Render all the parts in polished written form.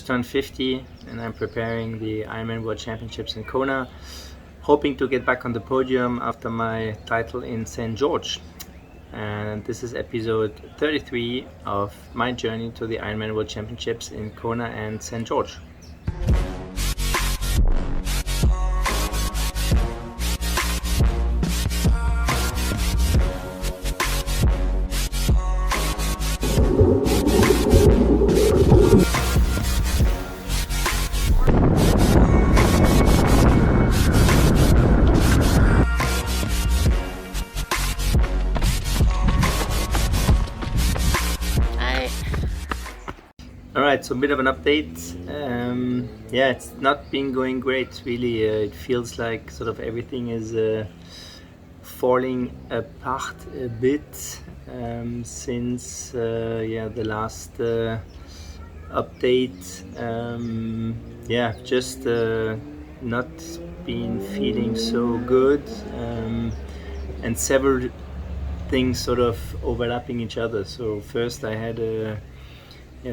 just turned 50 and I'm preparing the Ironman World Championships in Kona, hoping to get back on the podium after my title in St.George. And this is episode 33 of my journey to the Ironman World Championships in Kona and St.George. Alright, so a bit of an update. It's not been going great really. It feels like sort of everything is falling apart a bit since the last update. Just not been feeling so good, and several things sort of overlapping each other. So first I had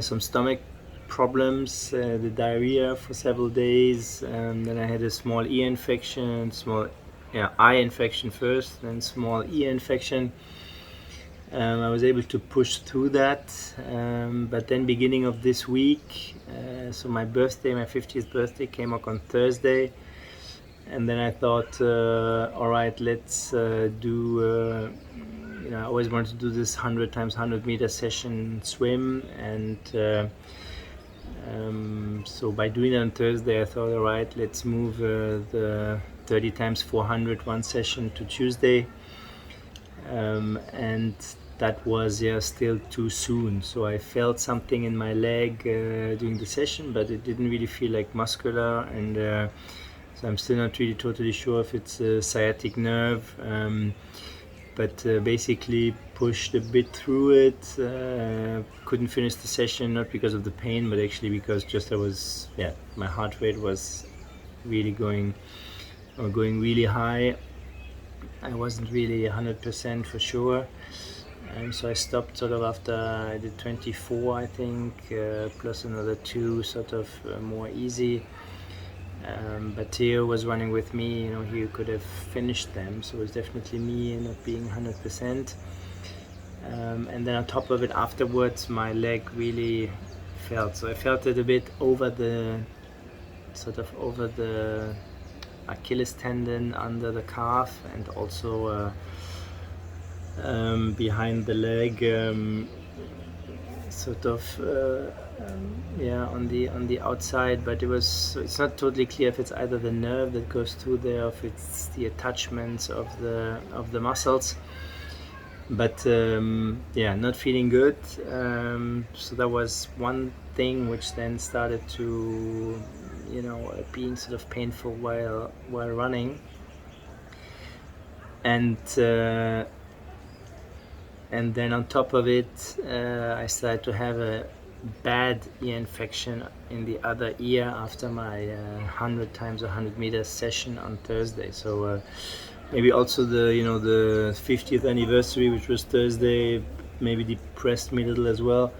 some stomach problems, the diarrhea for several days, then I had a small ear infection, eye infection first, then small ear infection. I was able to push through that, but then beginning of this week, so my 50th birthday came up on Thursday, and then I thought, alright, let's do I always wanted to do this 100 times 100 meter session swim, and so by doing it on Thursday I thought, alright, let's move the 30 times 400 one session to Tuesday, and that was still too soon. So I felt something in my leg during the session, but it didn't really feel like muscular, and so I'm still not really totally sure if it's a sciatic nerve. But basically pushed a bit through it, couldn't finish the session, not because of the pain, but actually because just my heart rate was really going really high. I wasn't really 100% for sure, so I stopped sort of after I did 24, I think, plus another 2 sort of more easy. But Theo was running with me, he could have finished them, so it was definitely me not being 100%. And then on top of it, afterwards, my leg really felt. So I felt it a bit over the Achilles tendon, under the calf, and also behind the leg, on the outside, but it's not totally clear if it's either the nerve that goes through there, or if it's the attachments of the muscles, but not feeling good. So that was one thing, which then started to being sort of painful while running, and then on top of it, I started to have a bad ear infection in the other ear after my 100 times 100 meters session on Thursday. So maybe also the 50th anniversary, which was Thursday, maybe depressed me a little as well.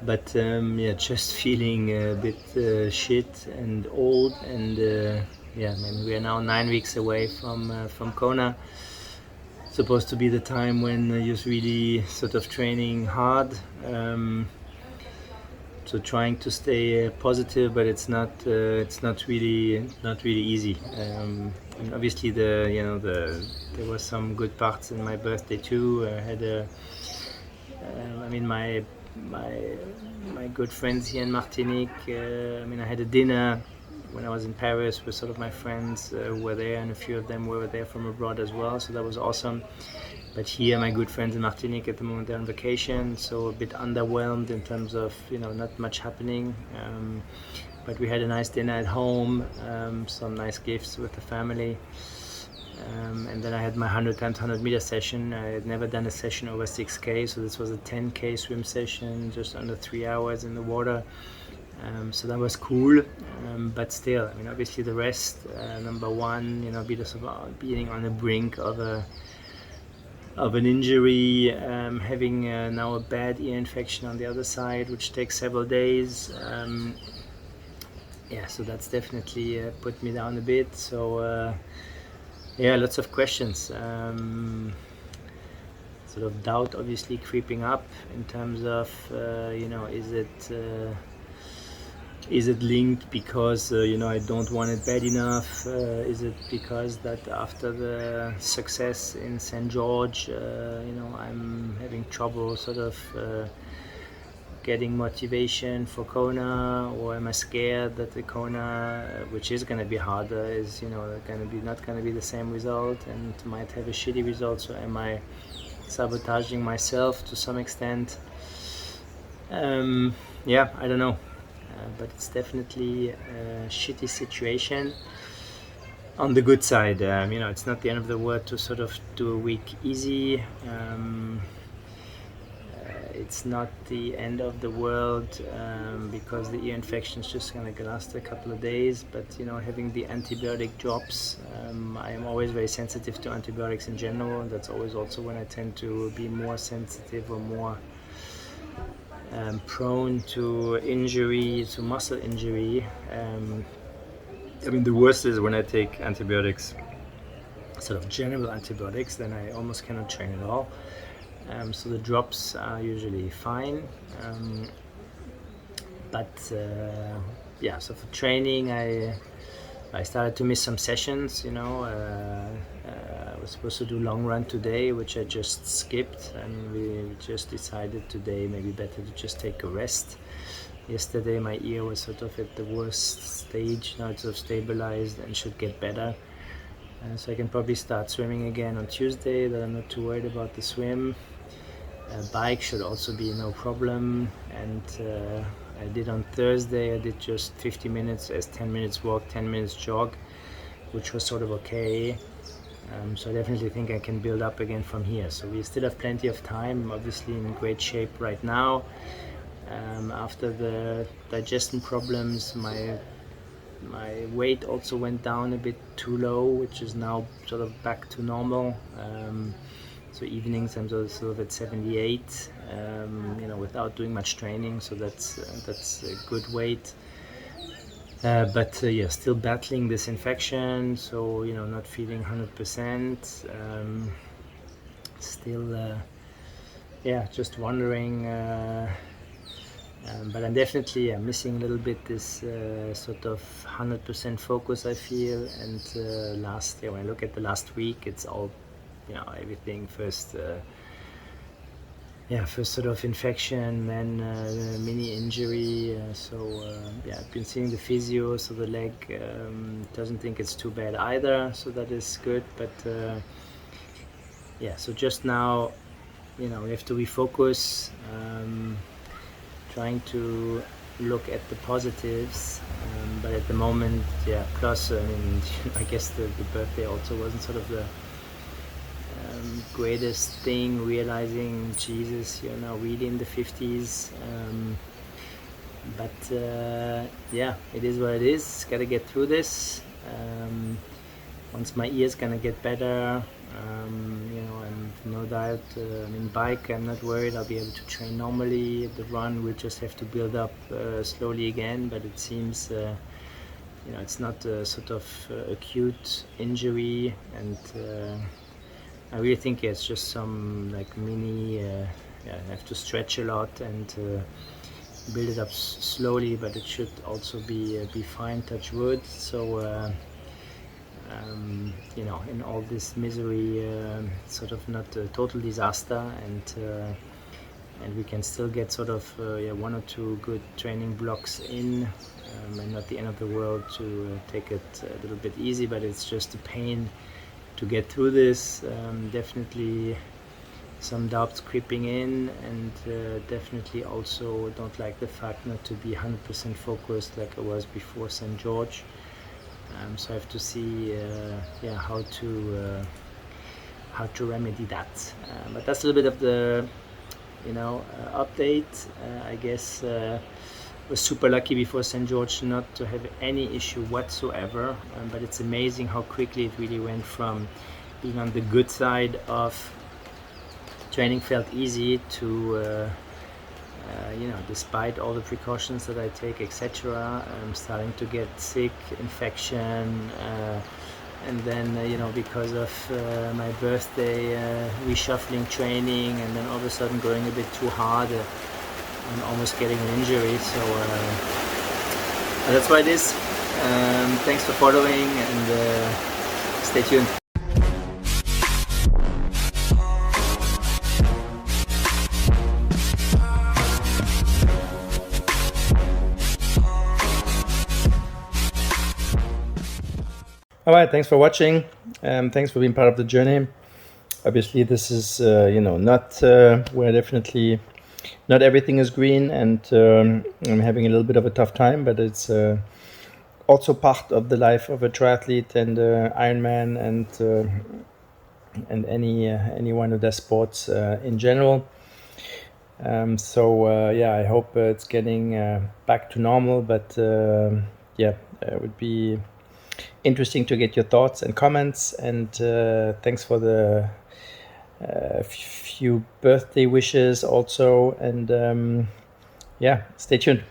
But just feeling a bit shit and old, and we are now 9 weeks away from Kona. Supposed to be the time when you're really sort of training hard, so trying to stay positive, but it's not really easy. And obviously there were some good parts in my birthday too. I had my good friends here in Martinique. I had a dinner when I was in Paris with sort of my friends who were there, and a few of them were there from abroad as well, so that was awesome. But here, my good friends in Martinique at the moment, they're on vacation, so a bit underwhelmed in terms of not much happening. But we had a nice dinner at home, some nice gifts with the family, and then I had my 100 times 100 meter session. I had never done a session over 6K, so this was a 10K swim session, just under 3 hours in the water. So that was cool, but still, obviously the rest, number one, being on the brink of a an injury, having now a bad ear infection on the other side, which takes several days. So that's definitely put me down a bit. So lots of questions. Sort of doubt obviously creeping up in terms of is it linked because I don't want it bad enough? Is it because that after the success in St.George, I'm having trouble sort of getting motivation for Kona, or am I scared that the Kona, which is going to be harder, is not going to be the same result and might have a shitty result? So am I sabotaging myself to some extent? I don't know. But it's definitely a shitty situation. On the good side, it's not the end of the world to sort of do a week easy. It's not the end of the world because the ear infection is just going to last a couple of days. But having the antibiotic drops, I am always very sensitive to antibiotics in general, and that's always also when I tend to be more sensitive or more prone to injury, to muscle injury. The worst is when I take antibiotics, sort of general antibiotics, then I almost cannot train at all. So the drops are usually fine. So for training, I started to miss some sessions. I was supposed to do long run today, which I just skipped, and we just decided today maybe better to just take a rest. Yesterday my ear was sort of at the worst stage. Now it's sort of stabilized and should get better. So I can probably start swimming again on Tuesday, that I'm not too worried about the swim. Bike should also be no problem, and I did on Thursday, I did just 50 minutes as 10 minutes walk, 10 minutes jog, which was sort of okay. So I definitely think I can build up again from here. So we still have plenty of time. I'm obviously in great shape right now. After the digestion problems, my weight also went down a bit too low, which is now sort of back to normal. So evenings I'm sort of at 78, without doing much training. So that's a good weight. But still battling this infection. So not feeling 100%. Still, just wondering. But I'm definitely missing a little bit this sort of 100% focus I feel. And when I look at the last week, it's all, everything first. First sort of infection, then mini injury. I've been seeing the physio, so the leg doesn't think it's too bad either. So that is good. But so just now, we have to refocus. Trying to look at the positives, but at the moment, plus I guess the birthday also wasn't sort of the greatest thing, realizing Jesus, you're now really in the 50s, but it is what it is. Gotta get through this. Once my ear's gonna get better, and no doubt, bike, I'm not worried. I'll be able to train normally. The run, we'll just have to build up slowly again, but it seems, it's not a sort of acute injury, and I really think it's just some like mini, I have to stretch a lot and build it up slowly, but it should also be fine, touch wood. So in all this misery, sort of not a total disaster, and we can still get sort of one or two good training blocks in, and not the end of the world to take it a little bit easy, but it's just a pain to get through this. Definitely some doubts creeping in, and definitely also don't like the fact not to be 100% focused like I was before St. George. So I have to see how to remedy that. But that's a little bit of the update. I guess was super lucky before St. George not to have any issue whatsoever, but it's amazing how quickly it really went from being on the good side of training felt easy to despite all the precautions that I take, etc. I'm starting to get sick, infection, and then because of my birthday, reshuffling training, and then all of a sudden going a bit too hard and almost getting an injury. So that's why it is. Thanks for following, and stay tuned. All right, thanks for watching. Thanks for being part of the journey. Obviously, this is not where definitely not everything is green, and I'm having a little bit of a tough time, but it's also part of the life of a triathlete and Ironman and any one of their sports in general. I hope it's getting back to normal, but it would be interesting to get your thoughts and comments, and thanks for the few birthday wishes also, and stay tuned.